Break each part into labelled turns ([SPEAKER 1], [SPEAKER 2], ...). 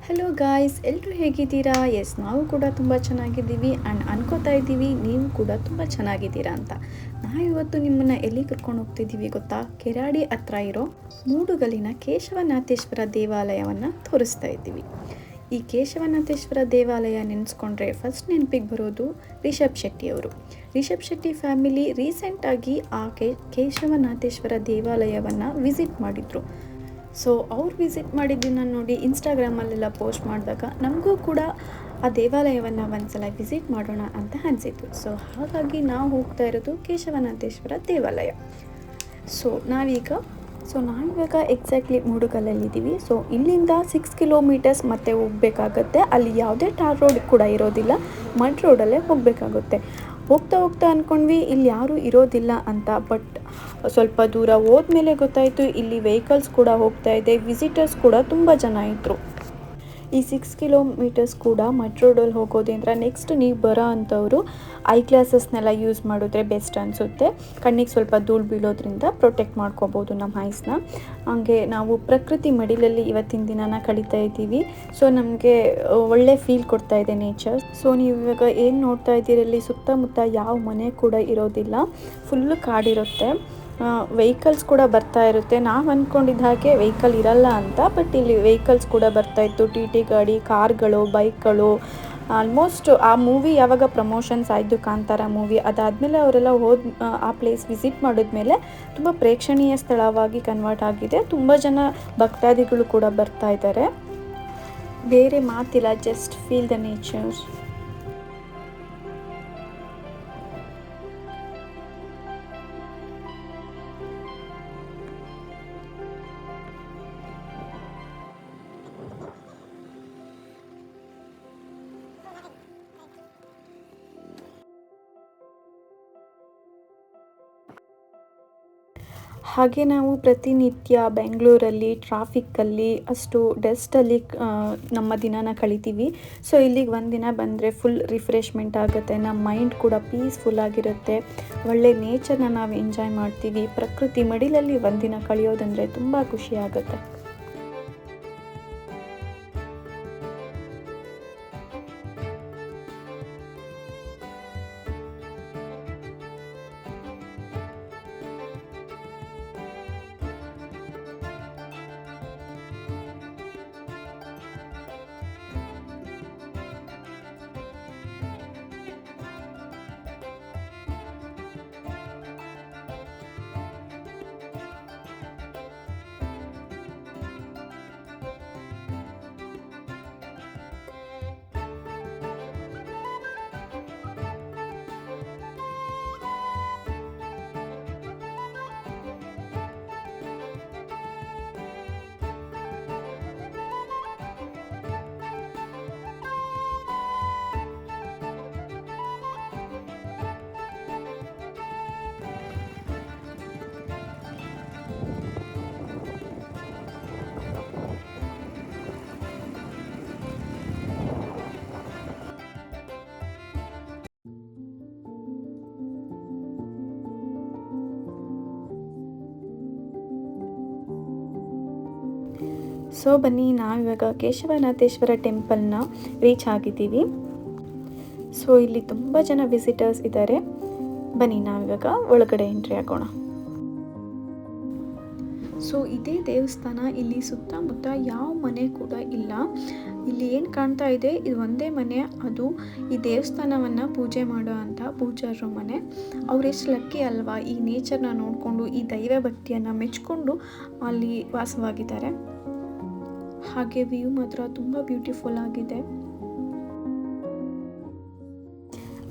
[SPEAKER 1] Hello guys, ಎಲ್ಲರೂ ಹೇಗಿದ್ದೀರಾ? S, ನಾವು ಕೂಡ ತುಂಬ ಚೆನ್ನಾಗಿದ್ದೀವಿ ಆ್ಯಂಡ್ ಅನ್ಕೋತಾ ಇದ್ದೀವಿ ನೀವು ಕೂಡ ತುಂಬ ಚೆನ್ನಾಗಿದ್ದೀರಾ ಅಂತ. ನಾವಿವತ್ತು ನಿಮ್ಮನ್ನು ಎಲ್ಲಿ ಕರ್ಕೊಂಡು ಹೋಗ್ತಿದ್ದೀವಿ ಗೊತ್ತಾ? ಕೆರಾಡಿ ಹತ್ರ ಇರೋ ಮೂಡುಗಲ್ಲಿನ ಕೇಶವನಾಥೇಶ್ವರ ದೇವಾಲಯವನ್ನು ತೋರಿಸ್ತಾ ಇದ್ದೀವಿ. ಈ ಕೇಶವನಾಥೇಶ್ವರ ದೇವಾಲಯ ನೆನೆಸ್ಕೊಂಡ್ರೆ ಫಸ್ಟ್ ನೆನಪಿಗೆ ಬರೋದು ರಿಷಬ್ ಶೆಟ್ಟಿ ಅವರು. ರಿಷಬ್ ಶೆಟ್ಟಿ ಫ್ಯಾಮಿಲಿ ರೀಸೆಂಟಾಗಿ ಆ ಕೇಶವನಾಥೇಶ್ವರ ದೇವಾಲಯವನ್ನು ವಿಸಿಟ್ ಮಾಡಿದರು. ಸೊ ಅವ್ರು ವಿಸಿಟ್ ಮಾಡಿದ್ದನ್ನು ನೋಡಿ ಇನ್ಸ್ಟಾಗ್ರಾಮಲ್ಲೆಲ್ಲ ಪೋಸ್ಟ್ ಮಾಡಿದಾಗ ನಮಗೂ ಕೂಡ ಆ ದೇವಾಲಯವನ್ನು ಒಂದ್ಸಲ ವಿಸಿಟ್ ಮಾಡೋಣ ಅಂತ ಅನಿಸಿತು. ಸೊ ಹಾಗಾಗಿ ನಾವು ಹೋಗ್ತಾ ಇರೋದು ಕೇಶವನಾಥೇಶ್ವರ ದೇವಾಲಯ. ಸೊ ನಾವಿವಾಗ ಎಕ್ಸಾಕ್ಟ್ಲಿ ಮೂಡುಗಲ್ಲಲ್ಲಿದ್ದೀವಿ. ಸೊ ಇಲ್ಲಿಂದ 6 ಕಿಲೋಮೀಟರ್ಸ್ ಮತ್ತೆ ಹೋಗಬೇಕಾಗತ್ತೆ. ಅಲ್ಲಿ ಯಾವುದೇ ಟಾರ್ ರೋಡ್ ಕೂಡ ಇರೋದಿಲ್ಲ, ಮಡ್ ರೋಡಲ್ಲೇ ಹೋಗಬೇಕಾಗುತ್ತೆ. ಹೋಗ್ತಾ ಅಂದ್ಕೊಂಡ್ವಿ ಇಲ್ಲಿ ಯಾರೂ ಇರೋದಿಲ್ಲ ಅಂತ. ಬಟ್ ಸ್ವಲ್ಪ ದೂರ ಹೋದ್ಮೇಲೆ ಗೊತ್ತಾಯಿತು ಇಲ್ಲಿ ವೆಹಿಕಲ್ಸ್ ಕೂಡ ಹೋಗ್ತಾ ಇದೆ, ವಿಸಿಟರ್ಸ್ ಕೂಡ ತುಂಬ ಜನ ಇದ್ದರು. ಈ 6 ಕಿಲೋಮೀಟರ್ಸ್ ಕೂಡ ಮಡ್ ರೋಡಲ್ಲಿ ಹೋಗೋದ್ರಿಂದ ನೆಕ್ಸ್ಟ್ ನೀವು ಬರೋ ಅಂಥವರು ಐ ಗ್ಲಾಸಸ್ನೆಲ್ಲ ಯೂಸ್ ಮಾಡಿದ್ರೆ ಬೆಸ್ಟ್ ಅನಿಸುತ್ತೆ. ಕಣ್ಣಿಗೆ ಸ್ವಲ್ಪ ಧೂಳು ಬೀಳೋದ್ರಿಂದ ಪ್ರೊಟೆಕ್ಟ್ ಮಾಡ್ಕೋಬೋದು ನಮ್ಮ ಐಸ್ನ. ಹಾಗೆ ನಾವು ಪ್ರಕೃತಿ ಮಡಿಲಲ್ಲಿ ಇವತ್ತಿನ ದಿನನ ಕಳೀತಾ ಇದ್ದೀವಿ. ಸೊ ನಮಗೆ ಒಳ್ಳೆ ಫೀಲ್ ಕೊಡ್ತಾ ಇದೆ ನೇಚರ್. ಸೊ ನೀವು ಇವಾಗ ಏನು ನೋಡ್ತಾ ಇದ್ದೀರಲ್ಲಿ ಸುತ್ತಮುತ್ತ ಯಾವ ಮನೆ ಕೂಡ ಇರೋದಿಲ್ಲ, ಫುಲ್ಲು ಕಾಡಿರುತ್ತೆ. ವೆಹಿಕಲ್ಸ್ ಕೂಡ ಬರ್ತಾ ಇರುತ್ತೆ. ನಾವು ಅಂದ್ಕೊಂಡಿದ್ದ ಹಾಗೆ ವೆಹಿಕಲ್ ಇರಲ್ಲ ಅಂತ, ಬಟ್ ಇಲ್ಲಿ ವೆಹಿಕಲ್ಸ್ ಕೂಡ ಬರ್ತಾಯಿತ್ತು. ಟಿ ಟಿ ಗಾಡಿ, ಕಾರ್ಗಳು, ಬೈಕ್ಗಳು. ಆಲ್ಮೋಸ್ಟ್ ಆ ಮೂವಿ ಯಾವಾಗ ಪ್ರಮೋಷನ್ಸ್ ಆಯಿತು, ಕಾಂತಾರ ಮೂವಿ, ಅದಾದಮೇಲೆ ಅವರೆಲ್ಲ ಆ ಪ್ಲೇಸ್ ವಿಸಿಟ್ ಮಾಡಿದ್ಮೇಲೆ ತುಂಬ ಪ್ರೇಕ್ಷಣೀಯ ಸ್ಥಳವಾಗಿ ಕನ್ವರ್ಟ್ ಆಗಿದೆ. ತುಂಬ ಜನ ಭಕ್ತಾದಿಗಳು ಕೂಡ ಬರ್ತಾ ಇದ್ದಾರೆ. ಬೇರೆ ಮಾತಿಲ್ಲ, ಜಸ್ಟ್ ಫೀಲ್ ದ ನೇಚರ್. ಹಾಗೆ ನಾವು ಪ್ರತಿನಿತ್ಯ ಬೆಂಗಳೂರಲ್ಲಿ ಟ್ರಾಫಿಕ್ಕಲ್ಲಿ ಅಷ್ಟು ಡಸ್ಟಲ್ಲಿ ನಮ್ಮ ದಿನನ ಕಳಿತೀವಿ. ಸೊ ಇಲ್ಲಿಗೆ ಒಂದಿನ ಬಂದರೆ ಫುಲ್ ರಿಫ್ರೆಶ್ಮೆಂಟ್ ಆಗುತ್ತೆ, ನಮ್ಮ ಮೈಂಡ್ ಕೂಡ ಪೀಸ್ಫುಲ್ ಆಗಿರುತ್ತೆ. ಒಳ್ಳೆ ನೇಚರ್ನ ನಾವು ಎಂಜಾಯ್ ಮಾಡ್ತೀವಿ. ಪ್ರಕೃತಿ ಮಡಿಲಲ್ಲಿ ಒಂದಿನ ಕಳೆಯೋದಂದರೆ ತುಂಬ ಖುಷಿ ಆಗುತ್ತೆ. ಸೊ ಬನ್ನಿ, ನಾವಿವಾಗ ಕೇಶವನಾಥೇಶ್ವರ ಟೆಂಪಲ್ನ ರೀಚ್ ಆಗಿದ್ದೀವಿ. ಸೊ ಇಲ್ಲಿ ತುಂಬ ಜನ ವಿಸಿಟರ್ಸ್ ಇದ್ದಾರೆ. ಬನ್ನಿ ನಾವಿವಾಗ ಒಳಗಡೆ ಎಂಟ್ರಿ ಆಗೋಣ. ಸೊ ಇದೇ ದೇವಸ್ಥಾನ. ಇಲ್ಲಿ ಸುತ್ತಮುತ್ತ ಯಾವ ಮನೆ ಕೂಡ ಇಲ್ಲ. ಇಲ್ಲಿ ಏನು ಕಾಣ್ತಾ ಇದೆ ಇದು ಒಂದೇ ಮನೆ. ಅದು ಈ ದೇವಸ್ಥಾನವನ್ನು ಪೂಜೆ ಮಾಡೋ ಅಂಥ ಪೂಜಾರರ ಮನೆ. ಅವರೆಷ್ಟು ಲಕ್ಕಿ ಅಲ್ವಾ, ಈ ನೇಚರ್ನ ನೋಡಿಕೊಂಡು ಈ ದೈವ ಭಕ್ತಿಯನ್ನು ಮೆಚ್ಚಿಕೊಂಡು ಅಲ್ಲಿ ವಾಸವಾಗಿದ್ದಾರೆ. ಹಾಗೆ ವ್ಯೂ ಮಾತ್ರ ತುಂಬ ಬ್ಯೂಟಿಫುಲ್ ಆಗಿದೆ.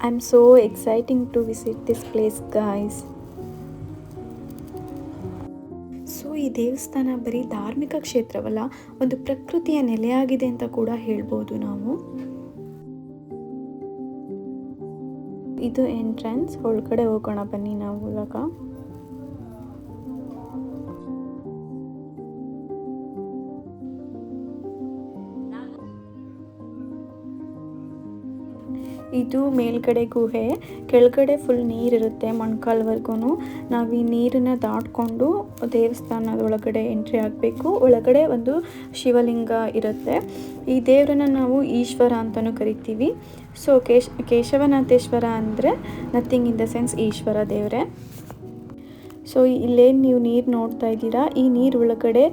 [SPEAKER 1] I am so exciting to visit this place guys. So ಈ ದೇವಸ್ಥಾನ ಬರೀ ಧಾರ್ಮಿಕ ಕ್ಷೇತ್ರವಲ್ಲ, ಒಂದು ಪ್ರಕೃತಿಯ ನೆಲೆಯಾಗಿದೆ ಅಂತ ಕೂಡ ಹೇಳ್ಬೋದು ನಾವು. ಇದು ಎಂಟ್ರೆನ್ಸ್. ಒಳಗಡೆ ಹೋಗೋಣ ಬನ್ನಿ ನಾವು ಇವಾಗ. ಇದು ಮೇಲ್ಗಡೆ ಗುಹೆ, ಕೆಳಗಡೆ ಫುಲ್ ನೀರಿರುತ್ತೆ ಮೊಣಕಾಲ್ವರೆಗೂ. ನಾವು ಈ ನೀರನ್ನು ದಾಟ್ಕೊಂಡು ದೇವಸ್ಥಾನದ ಒಳಗಡೆ ಎಂಟ್ರಿ ಆಗಬೇಕು. ಒಳಗಡೆ ಒಂದು ಶಿವಲಿಂಗ ಇರುತ್ತೆ. ಈ ದೇವರನ್ನು ನಾವು ಈಶ್ವರ ಅಂತಲೂ ಕರಿತೀವಿ. ಸೊ ಕೇಶವನಾಥೇಶ್ವರ ಅಂದರೆ nothing in the sense Ishwara ದೇವರೇ. ಸೊ ಇಲ್ಲೇನು ನೀವು ನೀರು ನೋಡ್ತಾ ಇದ್ದೀರಾ, ಈ ನೀರು ಒಳಗಡೆ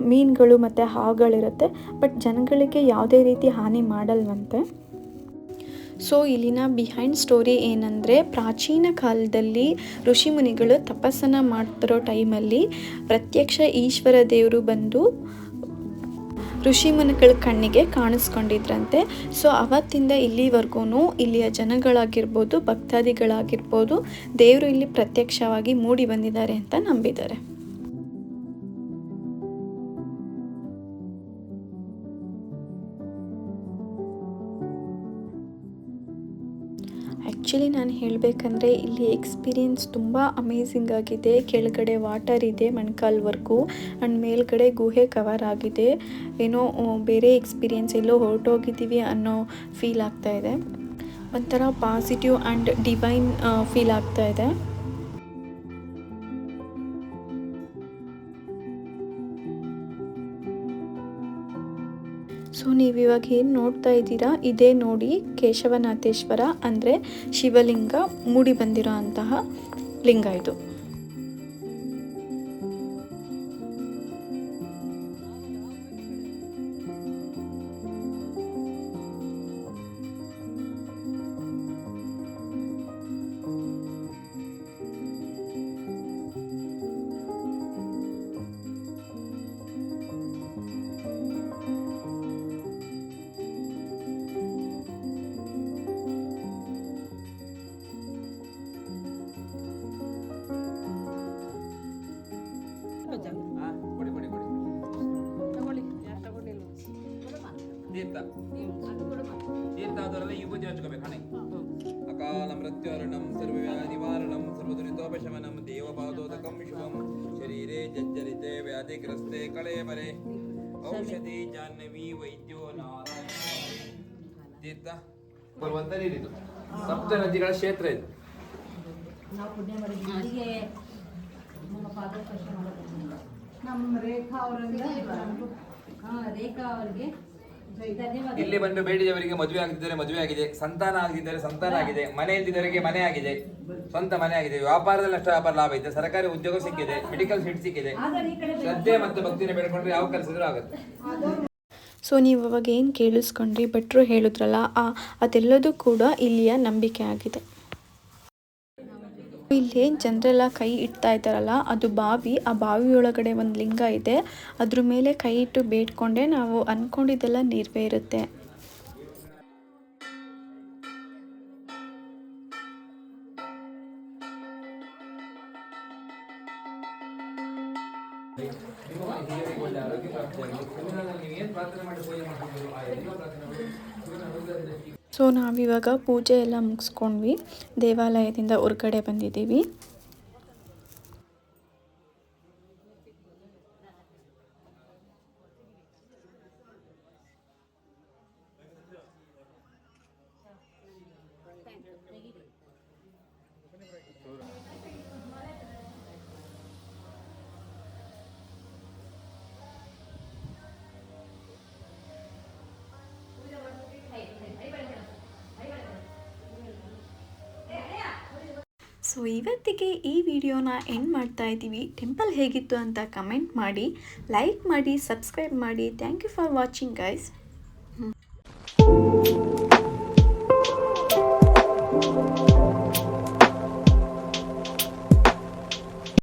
[SPEAKER 1] ಮೀನುಗಳು ಮತ್ತು ಹಾವುಗಳಿರುತ್ತೆ. ಬಟ್ ಜನಗಳಿಗೆ ಯಾವುದೇ ರೀತಿ ಹಾನಿ ಮಾಡಲ್ವಂತೆ. ಸೊ ಇಲ್ಲಿನ ಬಿಹೈಂಡ್ ಸ್ಟೋರಿ ಏನಂದರೆ, ಪ್ರಾಚೀನ ಕಾಲದಲ್ಲಿ ಋಷಿಮುನಿಗಳು ತಪಸ್ಸನ್ನು ಮಾಡ್ತಿರೋ ಟೈಮಲ್ಲಿ ಪ್ರತ್ಯಕ್ಷ ಈಶ್ವರ ದೇವರು ಬಂದು ಋಷಿಮುನಿಗಳ ಕಣ್ಣಿಗೆ ಕಾಣಿಸ್ಕೊಂಡಿದ್ರಂತೆ. ಸೊ ಅವತ್ತಿಂದ ಇಲ್ಲಿವರೆಗೂ ಇಲ್ಲಿಯ ಜನಗಳಾಗಿರ್ಬೋದು, ಭಕ್ತಾದಿಗಳಾಗಿರ್ಬೋದು, ದೇವರು ಇಲ್ಲಿ ಪ್ರತ್ಯಕ್ಷವಾಗಿ ಮೂಡಿ ಬಂದಿದ್ದಾರೆ ಅಂತ ನಂಬಿದ್ದಾರೆ. ಆ್ಯಕ್ಚುಲಿ ನಾನು ಹೇಳಬೇಕಂದ್ರೆ ಇಲ್ಲಿ ಎಕ್ಸ್ಪೀರಿಯೆನ್ಸ್ ತುಂಬ ಅಮೇಝಿಂಗ್ ಆಗಿದೆ. ಕೆಳಗಡೆ ವಾಟರ್ ಇದೆ ಮೊಣಕಾಲ್ವರೆಗೂ, ಆ್ಯಂಡ್ ಮೇಲ್ಗಡೆ ಗುಹೆ ಕವರ್ ಆಗಿದೆ. ಏನೋ ಬೇರೆ ಎಕ್ಸ್ಪೀರಿಯೆನ್ಸ್ ಎಲ್ಲೋ ಹೊರಟೋಗಿದ್ದೀವಿ ಅನ್ನೋ ಫೀಲ್ ಆಗ್ತಾಯಿದೆ. ಒಂಥರ ಪಾಸಿಟಿವ್ ಆ್ಯಂಡ್ ಡಿವೈನ್ ಫೀಲ್ ಆಗ್ತಾಯಿದೆ. ಸೊ ನೀವು ಇವಾಗ ಏನು ನೋಡ್ತಾ ಇದ್ದೀರಾ, ಇದೇ ನೋಡಿ ಕೇಶವನಾಥೇಶ್ವರ ಅಂದರೆ ಶಿವಲಿಂಗ ಮೂಡಿ ಬಂದಿರೋ ಅಂತಹ ಲಿಂಗ ಇದು.
[SPEAKER 2] ತೀರ್ಥಾದವರೆಲ್ಲ ಈ ಪೂಜೆ ಹಚ್ಕೋಬೇಕು. ಹಣೆ ಅಕಾಲ ಮೃತ್ಯುರ್ಣಂ ಸರ್ವವ್ಯಾಧಿವಾರಣಂ ಸರ್ವದುರಿತೋಪಶಮನಂ ದೇವಪಾದೋದಕಂ ಶುಭಂ ಶರೀರೆ ಜಜ್ಜರಿತೆ ವ್ಯಾಧಿಗ್ರಸ್ತೆ ಕಳೇಬರೆ ಔಷಧಿ ಜಾಹ್ನವಿ ವೈದ್ಯೋ ನಾರಾಯಣ. ತೀರ್ಥ ಬರುವಂತ ನೀರಿದು ಸಪ್ತ ನದಿಗಳ ಕ್ಷೇತ್ರ ಇದು.
[SPEAKER 3] ನಮ್ಮ ರೇಖಾ ಅವರಿಗೆ
[SPEAKER 2] ಇಲ್ಲಿ ಬಂದು ಬೇಡಿದವರಿಗೆ ಮದುವೆ ಆಗದಿದ್ದರೆ ಮದುವೆ ಆಗಿದೆ, ಸಂತಾನ ಆಗದಿದ್ದರೆ ಸಂತಾನ ಆಗಿದೆ, ಮನೆ ಇಲ್ದಿದ್ದವರಿಗೆ ಮನೆ ಆಗಿದೆ, ಸ್ವಂತ ಮನೆ ಆಗಿದೆ, ವ್ಯಾಪಾರದಲ್ಲಿ ಅಷ್ಟು ವ್ಯಾಪಾರ ಲಾಭ ಇದೆ, ಸರ್ಕಾರಿ ಉದ್ಯೋಗ ಸಿಕ್ಕಿದೆ, ಮೆಡಿಕಲ್ ಸೀಟ್ ಸಿಕ್ಕಿದೆ. ಶ್ರದ್ಧೆ ಮತ್ತು ಭಕ್ತಿನ ಬೇಡ್ಕೊಂಡ್ರೆ ಯಾವ ಕೆಲಸದರೂ ಆಗುತ್ತೆ.
[SPEAKER 1] ಸೊ ನೀವು ಅವಾಗ ಏನು ಕೇಳಿಸ್ಕೊಂಡ್ರಿ, ಭಟ್ರು ಹೇಳಿದ್ರಲ್ಲ, ಅದೆಲ್ಲದೂ ಕೂಡ ಇಲ್ಲಿಯ ನಂಬಿಕೆ ಆಗಿದೆ. ಇಲ್ಲಿ ಜನರೆಲ್ಲ ಕೈ ಇಡ್ತಾ ಇದ್ದಾರಲ್ಲ, ಅದು ಬಾವಿ. ಆ ಬಾವಿಯೊಳಗಡೆ ಒಂದು ಲಿಂಗ ಇದೆ. ಅದ್ರ ಮೇಲೆ ಕೈ ಇಟ್ಟು ಬೇಡ್ಕೊಂಡೆ ನಾವು ಅಂದ್ಕೊಂಡಿದ್ದೆಲ್ಲ ನೆರವೇರುತ್ತೆ. ಸೊ ನಾವಿವಾಗ ಪೂಜೆ ಎಲ್ಲ ಮುಗಿಸ್ಕೊಂಡ್ವಿ, ದೇವಾಲಯದಿಂದ ಹೊರಗಡೆ ಬಂದಿದ್ದೀವಿ. ಸೊ ಇವತ್ತಿಗೆ ಈ ವಿಡಿಯೋನ ಎಂಡ್ ಮಾಡ್ತಾ ಇದ್ದೀವಿ. ಟೆಂಪಲ್ ಹೇಗಿತ್ತು ಅಂತ ಕಮೆಂಟ್ ಮಾಡಿ, ಲೈಕ್ ಮಾಡಿ, ಸಬ್ಸ್ಕ್ರೈಬ್ ಮಾಡಿ. Thank you for watching guys.